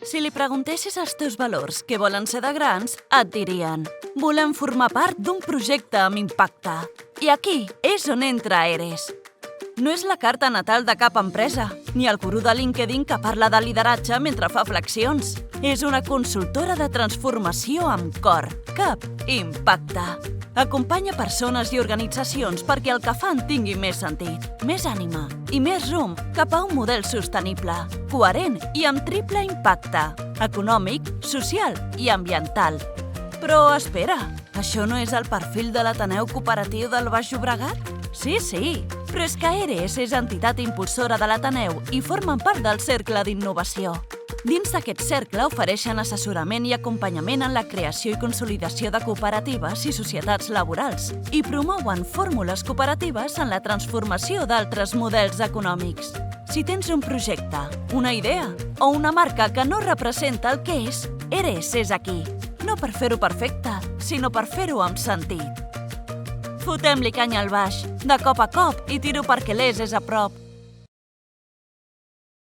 Si li preguntessis als teus valors què volen ser de grans, et dirien: volem formar part d'un projecte amb impacte. I aquí és on entra Eres. No és la carta natal de cap empresa, ni el gurú de LinkedIn que parla de lideratge mentre fa flexions. És una consultora de transformació amb cor, cap i impacte. Acompanya persones i organitzacions perquè el que fan tingui més sentit, més ànima i més rumb cap a un model sostenible, coherent i amb triple impacte, econòmic, social i ambiental. Però espera, això no és el perfil de l'Ateneu Cooperatiu del Baix Llobregat? Sí, però és que Eres és entitat impulsora de l'Ateneu i formen part del Cercle d'Innovació. Dins d'aquest cercle ofereixen assessorament i acompanyament en la creació i consolidació de cooperatives i societats laborals i promouen fórmules cooperatives en la transformació d'altres models econòmics. Si tens un projecte, una idea o una marca que no representa el que és, Eres és aquí. No per fer-ho perfecte, sinó per fer-ho amb sentit. Fotem-li canya al baix, de cop a cop, i tiro perquè l'Es és a prop.